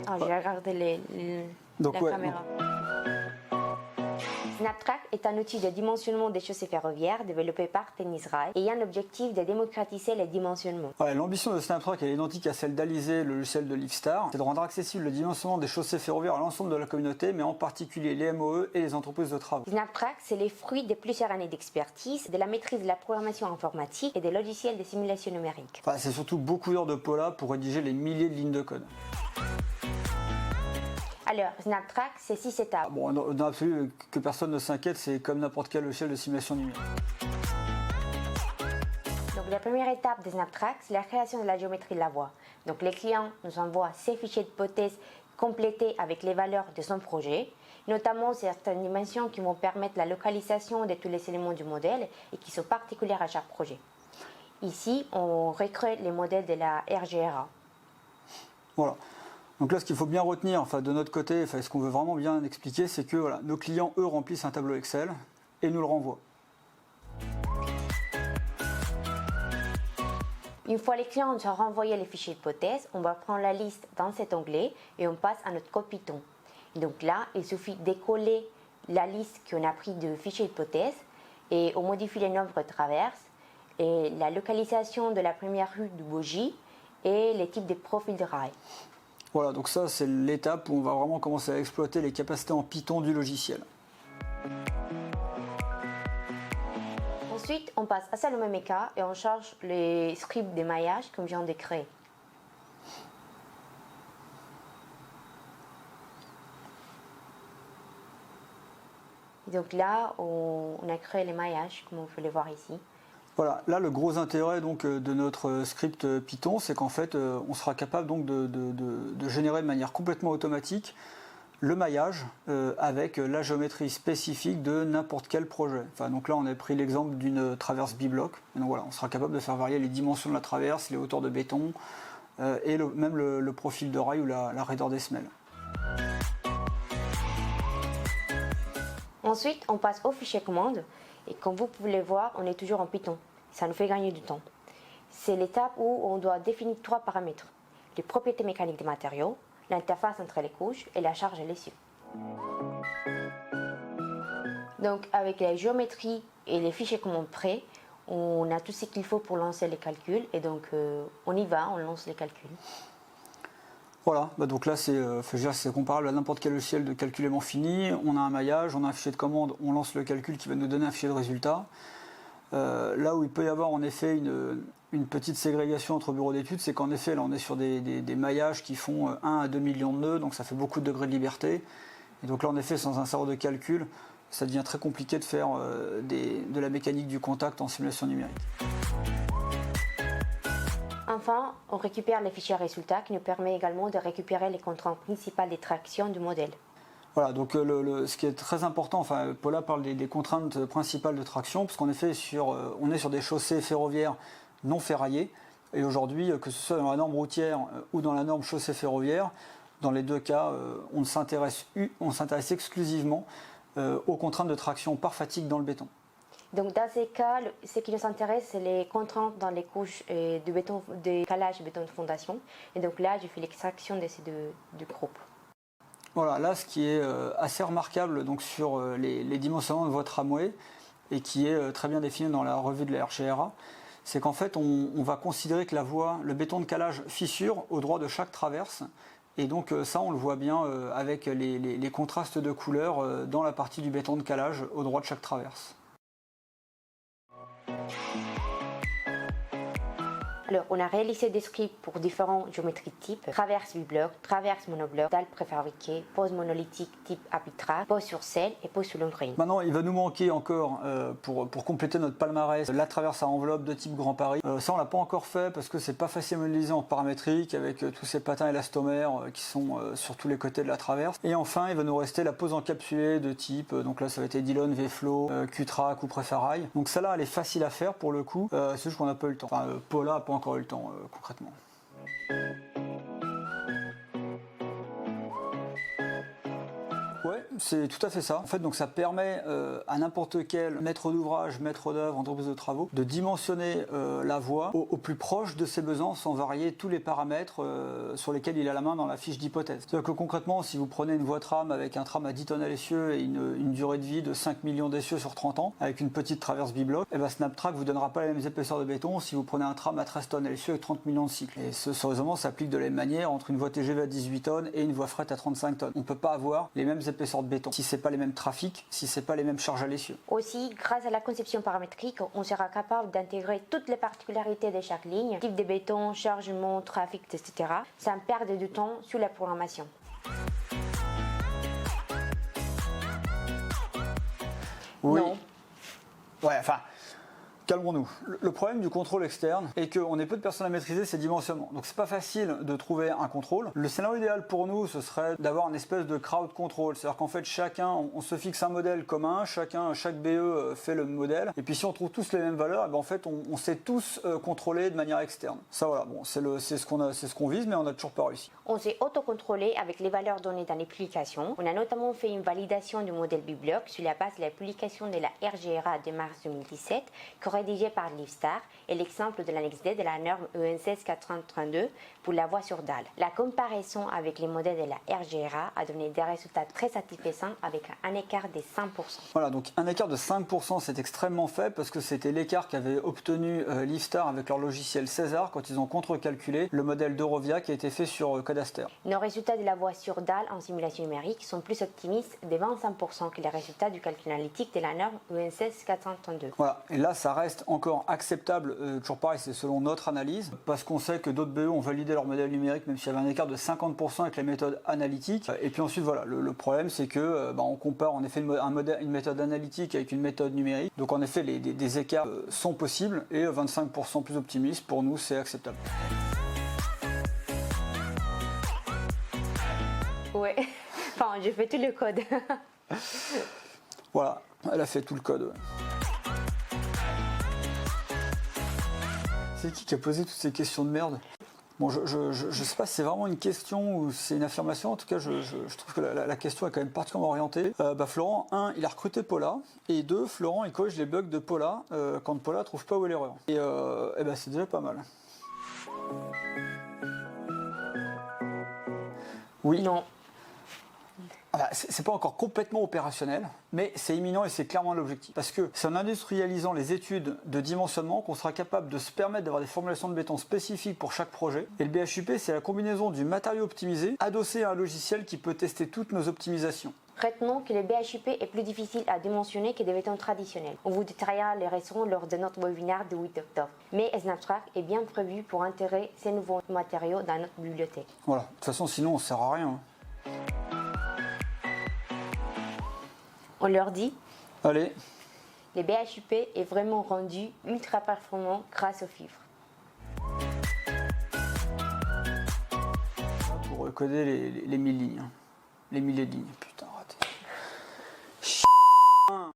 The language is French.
Ah, j'ai regardé la caméra. Snaptrack est un outil de dimensionnement des chaussées ferroviaires développé par Tennis Rail ayant l'objectif de démocratiser le dimensionnement. Ouais, l'ambition de Snaptrack est identique à celle d'Alizé, le logiciel de Livestar. C'est de rendre accessible le dimensionnement des chaussées ferroviaires à l'ensemble de la communauté, mais en particulier les MOE et les entreprises de travaux. Snaptrack, c'est les fruits de plusieurs années d'expertise, de la maîtrise de la programmation informatique et des logiciels de simulation numérique. Enfin, c'est surtout beaucoup d'heures de Paula pour rédiger les milliers de lignes de code. Alors, Snaptrack, c'est 6 étapes. Bon, dans l'absolu, que personne ne s'inquiète, c'est comme n'importe quel logiciel de simulation numérique. Donc, la première étape de Snaptrack, c'est la création de la géométrie de la voie. Donc, les clients nous envoient ces fichiers d'hypothèse complétés avec les valeurs de son projet, notamment certaines dimensions qui vont permettre la localisation de tous les éléments du modèle et qui sont particulières à chaque projet. Ici, on recrée les modèles de la RGRA. Voilà. Donc là, ce qu'il faut bien retenir, de notre côté, ce qu'on veut vraiment bien expliquer, c'est que voilà, nos clients, eux, remplissent un tableau Excel et nous le renvoient. Une fois les clients nous ont renvoyé les fichiers d'hypothèse, on va prendre la liste dans cet onglet et on passe à notre code Python. Et donc là, il suffit de coller la liste qu'on a pris de fichiers d'hypothèse et on modifie les nombres de traverses et la localisation de la première rue du bogie et les types de profils de rails. Voilà, donc ça c'est l'étape où on va vraiment commencer à exploiter les capacités en Python du logiciel. Ensuite, on passe à Salomé Mecha et on charge les scripts de maillage qu'on vient de créer. Et donc là, on a créé les maillages, comme vous pouvez les voir ici. Voilà, là le gros intérêt donc, de notre script Python, c'est qu'en fait on sera capable donc, de générer de manière complètement automatique le maillage avec la géométrie spécifique de n'importe quel projet. Donc là on a pris l'exemple d'une traverse bibloc. Donc voilà, on sera capable de faire varier les dimensions de la traverse, les hauteurs de béton et même le profil de rail ou la raideur des semelles. Ensuite, on passe au fichier commande et comme vous pouvez le voir, on est toujours en Python. Ça nous fait gagner du temps. C'est l'étape où on doit définir 3 paramètres. Les propriétés mécaniques des matériaux, l'interface entre les couches et la charge et l'essieu. Donc avec la géométrie et les fichiers commandes prêts, on a tout ce qu'il faut pour lancer les calculs et donc on y va, on lance les calculs. Voilà, donc là c'est comparable à n'importe quel logiciel de calcul aimant fini. On a un maillage, on a un fichier de commande, on lance le calcul qui va nous donner un fichier de résultat. Là où il peut y avoir en effet une petite ségrégation entre bureaux d'études, c'est qu'en effet là on est sur des maillages qui font 1 à 2 millions de nœuds, donc ça fait beaucoup de degrés de liberté. Et donc là en effet sans un cerveau de calcul, ça devient très compliqué de faire de la mécanique du contact en simulation numérique. Enfin, on récupère les fichiers résultats qui nous permet également de récupérer les contraintes principales des tractions du modèle. Voilà, donc ce qui est très important, Paula parle des contraintes principales de traction, parce qu'en effet, on est sur des chaussées ferroviaires non ferraillées, et aujourd'hui, que ce soit dans la norme routière ou dans la norme chaussée ferroviaire, dans les deux cas, on s'intéresse exclusivement aux contraintes de traction par fatigue dans le béton. Donc dans ces cas, ce qui nous intéresse, c'est les contraintes dans les couches de béton, de calage et béton de fondation. Et donc là, je fais l'extraction de ces deux groupes. Voilà, là ce qui est assez remarquable donc, sur les dimensionnements de votre tramway et qui est très bien défini dans la revue de la RGRA, c'est qu'en fait on va considérer que la voie, le béton de calage fissure au droit de chaque traverse. Et donc ça on le voit bien avec les contrastes de couleurs dans la partie du béton de calage au droit de chaque traverse. Alors, on a réalisé des scripts pour différents géométries de type, traverse bibloc, traverse monobloc, dalle préfabriquée, pose monolithique type arbitrage, pose sur selle et pose sur l'ongrin. Maintenant, il va nous manquer encore, pour compléter notre palmarès, la traverse à enveloppe de type Grand Paris. Ça, on l'a pas encore fait parce que c'est pas facile à modéliser en paramétrique avec tous ces patins élastomères qui sont sur tous les côtés de la traverse. Et enfin, il va nous rester la pose encapsulée de type, donc là ça va être Dillon, V-Flow, Q-Track ou Préfarail. Donc celle-là, elle est facile à faire pour le coup, c'est juste qu'on n'a pas eu le temps. Paula n'a pas encore eu le temps concrètement. Ouais, c'est tout à fait ça. En fait, donc ça permet à n'importe quel maître d'ouvrage, maître d'œuvre, entreprise de travaux, de dimensionner la voie au plus proche de ses besoins sans varier tous les paramètres sur lesquels il a la main dans la fiche d'hypothèse. C'est-à-dire que concrètement, si vous prenez une voie tram avec un tram à 10 tonnes à l'essieu et une durée de vie de 5 millions d'essieux sur 30 ans, avec une petite traverse bibloc, et ben SnapTrack vous donnera pas les mêmes épaisseurs de béton si vous prenez un tram à 13 tonnes à l'essieu avec 30 millions de cycles. Et ce raisonnement s'applique de la même manière entre une voie TGV à 18 tonnes et une voie fret à 35 tonnes. On ne peut pas avoir les mêmes épaisseurs de béton si c'est pas les mêmes trafics, si c'est pas les mêmes charges à l'essieu. Aussi, grâce à la conception paramétrique, on sera capable d'intégrer toutes les particularités de chaque ligne, type de béton, chargement, trafic, etc., sans perdre du temps sur la programmation. Oui. Non. Ouais, enfin, calmons-nous. Le problème du contrôle externe est qu'on est peu de personnes à maîtriser ces dimensionnements. Donc c'est pas facile de trouver un contrôle. Le scénario idéal pour nous, ce serait d'avoir une espèce de crowd control. C'est-à-dire qu'en fait, chacun, on se fixe un modèle commun, chaque BE fait le modèle. Et puis si on trouve tous les mêmes valeurs, ben en fait, on sait tous contrôler de manière externe. Ça voilà, bon, c'est ce qu'on vise, mais on n'a toujours pas réussi. On s'est autocontrôlé avec les valeurs données dans les publications. On a notamment fait une validation du modèle Bibloc sur la base de la publication de la RGRA de mars 2017, rédigée par Livestar, et l'exemple de l'annexe D de la norme EN 16432 pour la voie sur dalle. La comparaison avec les modèles de la RGRA a donné des résultats très satisfaisants avec un écart de 5%. Voilà, donc un écart de 5%, c'est extrêmement faible parce que c'était l'écart qu'avait obtenu Livestar avec leur logiciel César quand ils ont contre-calculé le modèle d'Eurovia qui a été fait sur Cadaster. Nos résultats de la voie sur dalle en simulation numérique sont plus optimistes de 25% que les résultats du calcul analytique de la norme EN 16432. Voilà, et là ça reste encore acceptable, toujours pareil, c'est selon notre analyse, parce qu'on sait que d'autres BE ont validé leur modèle numérique même s'il y avait un écart de 50% avec la méthode analytique. Et puis ensuite voilà, le problème c'est que on compare en effet une méthode analytique avec une méthode numérique. Donc en effet des écarts sont possibles et 25% plus optimistes, pour nous c'est acceptable. Ouais, enfin j'ai fait tout le code. Voilà, elle a fait tout le code. Ouais. C'est qui a posé toutes ces questions de merde? Bon, je sais pas si c'est vraiment une question ou c'est une affirmation. En tout cas, je trouve que la question est quand même particulièrement orientée. Florent, 1, il a recruté Paula. Et 2, Florent, il corrige les bugs de Paula quand Paula trouve pas où est l'erreur. Et c'est déjà pas mal. Oui. Non. Voilà, c'est pas encore complètement opérationnel, mais c'est imminent et c'est clairement l'objectif. Parce que c'est en industrialisant les études de dimensionnement qu'on sera capable de se permettre d'avoir des formulations de béton spécifiques pour chaque projet. Et le BHUP, c'est la combinaison du matériau optimisé adossé à un logiciel qui peut tester toutes nos optimisations. Retenons que le BHUP est plus difficile à dimensionner que des bétons traditionnels. On vous détaillera les raisons lors de notre webinaire du 8 octobre. Mais SnapTrack est bien prévu pour intégrer ces nouveaux matériaux dans notre bibliothèque. Voilà, de toute façon, sinon on ne sert à rien. On leur dit, allez, le BHUP est vraiment rendu ultra performant grâce aux fibres. Pour coder les 1000 lignes, les milliers de lignes.